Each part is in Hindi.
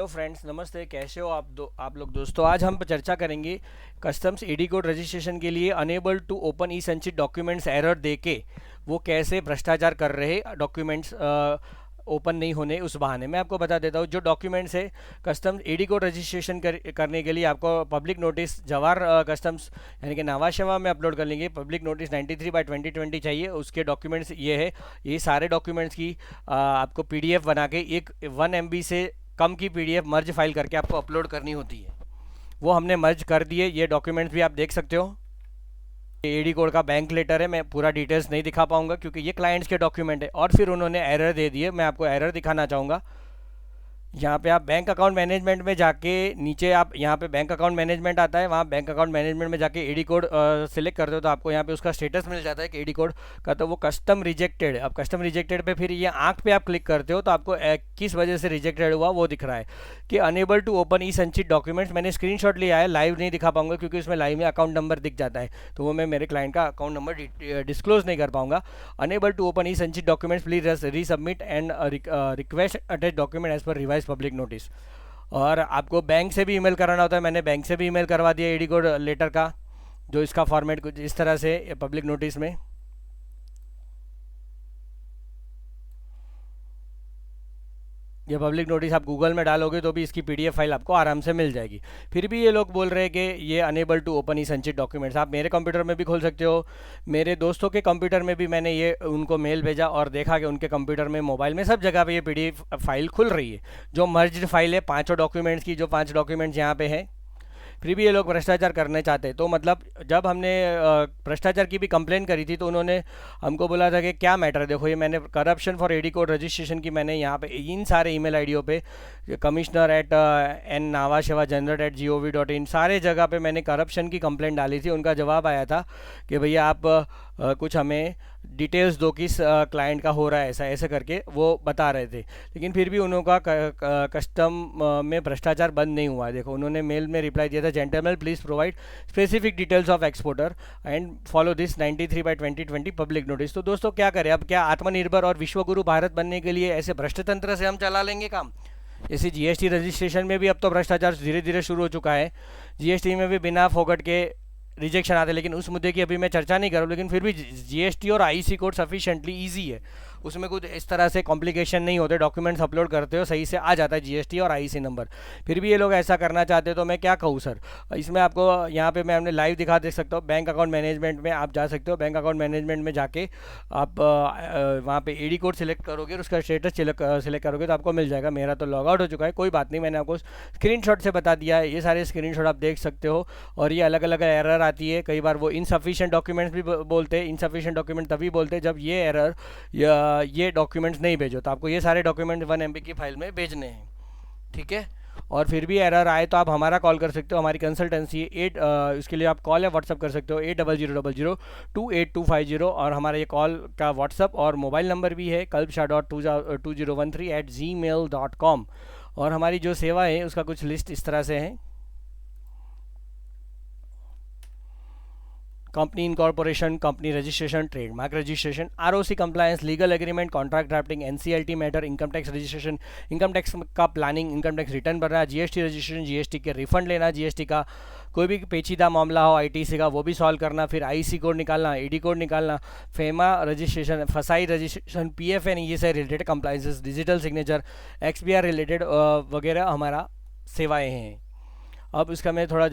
हेलो फ्रेंड्स, नमस्ते। कैसे हो आप लोग दोस्तों। आज हम चर्चा करेंगे कस्टम्स ईडी कोड रजिस्ट्रेशन के लिए unable to open e Sanchit documents error देके वो कैसे भ्रष्टाचार कर रहे डॉक्यूमेंट्स ओपन नहीं होने उस बहाने। मैं आपको बता देता हूँ जो डॉक्यूमेंट्स है कस्टम्स ईडी कोड रजिस्ट्रेशन करने के लिए आपको पब्लिक नोटिस जवाहर कस्टम्स यानी कि नावा शेवा में अपलोड कर लेंगे। पब्लिक नोटिस 93/2020 चाहिए। उसके डॉक्यूमेंट्स ये है। ये सारे डॉक्यूमेंट्स की आपको पीडीएफ बना के एक 1 MB से कम की पीडीएफ मर्ज फाइल करके आपको अपलोड करनी होती है। वो हमने मर्ज कर दिए। ये डॉक्यूमेंट्स भी आप देख सकते हो। एडी कोड का बैंक लेटर है। मैं पूरा डिटेल्स नहीं दिखा पाऊंगा क्योंकि ये क्लाइंट्स के डॉक्यूमेंट है। और फिर उन्होंने एरर दे दिए। मैं आपको एरर दिखाना चाहूँगा। यहाँ पे आप बैंक अकाउंट मैनेजमेंट में जाके नीचे आप यहाँ पे बैंक अकाउंट मैनेजमेंट आता है। वहाँ बैंक अकाउंट मैनेजमेंट में जाके एडी कोड सिलेक्ट करते हो तो आपको यहाँ पे उसका स्टेटस मिल जाता है कि एडी कोड का तो वो कस्टम रिजेक्टेड है। अब कस्टम रिजेक्टेड पे फिर ये आंख पे आप क्लिक करते हो तो आपको किस वजह से रिजेक्टेड हुआ वो दिख रहा है कि unable to open e Sanchit documents. मैंने स्क्रीनशॉट लिया है, लाइव नहीं दिखा पाऊंगा क्योंकि उसमें लाइव में अकाउंट नंबर दिख जाता है तो वो मैं मेरे क्लाइंट का अकाउंट नंबर डिस्क्लोज नहीं कर पाऊंगा। Unable to open e Sanchit documents, please resubmit and request attach document as per revise public notice. और आपको बैंक से भी ईमेल कराना होता है। मैंने बैंक से भी ईमेल करवा दिया एडी कोड लेटर का, जो इसका फॉर्मेट कुछ इस तरह से पब्लिक नोटिस में। ये पब्लिक नोटिस आप गूगल में डालोगे तो भी इसकी पीडीएफ फाइल आपको आराम से मिल जाएगी। फिर भी ये लोग बोल रहे हैं कि ये unable to open e Sanchit documents. आप मेरे कंप्यूटर में भी खोल सकते हो। मेरे दोस्तों के कंप्यूटर में भी मैंने ये उनको मेल भेजा और देखा कि उनके कंप्यूटर में, मोबाइल में, सब जगह पे ये पीडीएफ फाइल खुल रही है। जो मर्ज्ड फाइल है पाँचों डॉक्यूमेंट्स की, जो 5 डॉक्यूमेंट्स यहाँ पे हैं। फिर भी ये लोग भ्रष्टाचार करने चाहते हैं। तो मतलब जब हमने भ्रष्टाचार की भी कंप्लेन करी थी तो उन्होंने हमको बोला था कि क्या मैटर है। देखो ये मैंने corruption for AD code registration की मैंने यहाँ पे इन सारे ईमेल आईडियों पे commissioner@navasevageneral@gov.in सारे जगह पे मैंने करप्शन की कंप्लेंट डाली थी। उनका जवाब आया था कि भैया आप कुछ हमें डिटेल्स दो किस क्लाइंट का हो रहा है ऐसा ऐसे करके वो बता रहे थे। लेकिन फिर भी उन्हों का कस्टम में भ्रष्टाचार बंद नहीं हुआ है। देखो उन्होंने मेल में रिप्लाई दिया था, gentleman please provide specific details of exporter and follow this 93/2020 public notice. तो दोस्तों क्या करें अब। क्या आत्मनिर्भर और विश्वगुरु भारत बनने के लिए ऐसे भ्रष्ट तंत्र से हम चला लेंगे काम। जैसे जीएसटी रजिस्ट्रेशन में भी अब तो भ्रष्टाचार धीरे धीरे शुरू हो चुका है। जीएसटी में भी बिना फोकट के रिजेक्शन आते, लेकिन उस मुद्दे की अभी मैं चर्चा नहीं करूँ। लेकिन फिर भी जीएसटी और आईसी कोड सफिशिएंटली इजी है। उसमें कुछ इस तरह से कॉम्प्लिकेशन नहीं होते। डॉक्यूमेंट्स अपलोड करते हो सही से आ जाता है जीएसटी और आईसी नंबर। फिर भी ये लोग ऐसा करना चाहते हैं तो मैं क्या कहूँ सर। इसमें आपको यहाँ पे मैं अपने लाइव दिखा दे सकता हूँ। बैंक अकाउंट मैनेजमेंट में आप जा सकते हो। बैंक अकाउंट मैनेजमेंट में जाके आप वहाँ पे एडी कोड सिलेक्ट करोगे और उसका स्टेटस सिलेक्ट करोगे तो आपको मिल जाएगा। मेरा तो लॉग आउट हो चुका है, कोई बात नहीं। मैंने आपको स्क्रीनशॉट से बता दिया है। ये सारे स्क्रीनशॉट आप देख सकते हो। और ये अलग अलग एरर आती है। कई बार वो इनसफिशिएंट डॉक्यूमेंट्स भी बोलते हैं। इनसफिशिएंट डॉक्यूमेंट तभी बोलते हैं जब ये एरर ये डॉक्यूमेंट्स नहीं भेजो। तो आपको ये सारे डॉक्यूमेंट 1 MB की फाइल में भेजने हैं, ठीक है। और फिर भी एरर आए तो आप हमारा कॉल कर सकते हो। हमारी कंसल्टेंसी 8 इसके लिए आप कॉल या व्हाट्सअप कर सकते हो 800000282250। और हमारा ये कॉल का व्हाट्सअप और मोबाइल नंबर भी है kalpsha.2013@gmail.com। और हमारी जो सेवा है उसका कुछ लिस्ट इस तरह से है। Company incorporation, company registration, trademark registration, ROC compliance, legal agreement, contract drafting, NCLT matter, income tax registration, income tax का प्लानिंग, इनकम टैक्स रिटर्न भरना, जीएसटी रजिस्ट्रेशन, जीएसटी के रिफंड लेना, जीएसटी का कोई भी पेचीदा मामला हो आईटीसी का वो भी सॉल्व करना, फिर आईसी कोड निकालना, एडी कोड निकालना, फेमा रजिस्ट्रेशन, फसाई रजिस्ट्रेशन, पीएफएन, ये से related compliances, digital signature, XBRL related वगैरह हमारा सेवाएँ हैं। अब इसका मैं थोड़ा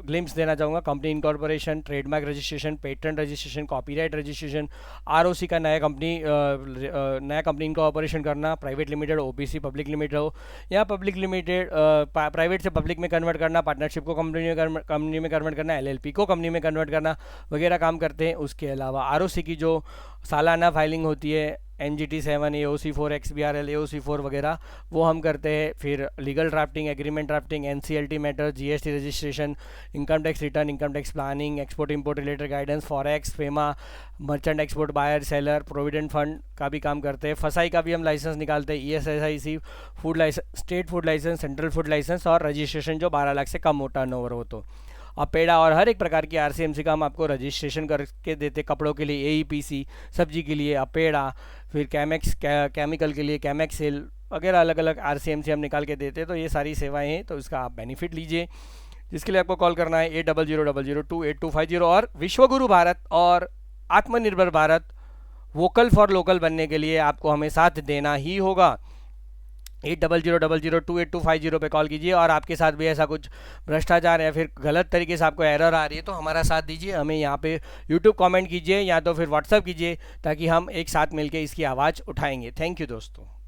ग्लिम्स देना चाहूँगा। Company incorporation, trademark registration, patent registration, copyright registration, ROC का नया कंपनी इनकॉर्पोरेशन करना, private limited, OPC, public limited हो या पब्लिक लिमिटेड प्राइवेट से पब्लिक में कन्वर्ट करना, पार्टनरशिप को कंपनी में कन्वर्ट करना, एलएलपी को कंपनी में कन्वर्ट करना वगैरह काम करते हैं। उसके अलावा आरओसी की जो सालाना फाइलिंग होती है NGT7, AOC4, XBRL, AOC4 वगैरह वो हम करते हैं। फिर legal drafting, agreement drafting, NCLT matter, GST registration, income tax return, income tax planning, export import related guidance, forex, FEMA, merchant export, buyer seller, provident fund का भी काम करते हैं। फसाई का भी हम लाइसेंस निकालते हैं। ESSIC, food licence, state food licence, central food licence और रजिस्ट्रेशन जो 12 लाख से कम हो टर्नओवर हो तो। अपेड़ा और हर एक प्रकार की आरसीएमसी का हम आपको रजिस्ट्रेशन करके देते। कपड़ों के लिए AEPC, सब्जी के लिए अपेड़ा, फिर कैमेक्स केमिकल के लिए कैमेक्सेल, वगैरह अलग अलग RCMC हम निकाल के देते हैं। तो ये सारी सेवाएं हैं, तो इसका आप बेनिफिट लीजिए, जिसके लिए आपको कॉल करना है 8000028250। और विश्वगुरु भारत और आत्मनिर्भर भारत वोकल फॉर लोकल बनने के लिए आपको हमें साथ देना ही होगा। 8000028250 पे कॉल कीजिए। और आपके साथ भी ऐसा कुछ भ्रष्टाचार या फिर गलत तरीके से आपको एरर आ रही है तो हमारा साथ दीजिए, हमें यहाँ पे यूट्यूब कमेंट कीजिए या तो फिर व्हाट्सअप कीजिए, ताकि हम एक साथ मिलकर इसकी आवाज़ उठाएंगे। थैंक यू दोस्तों।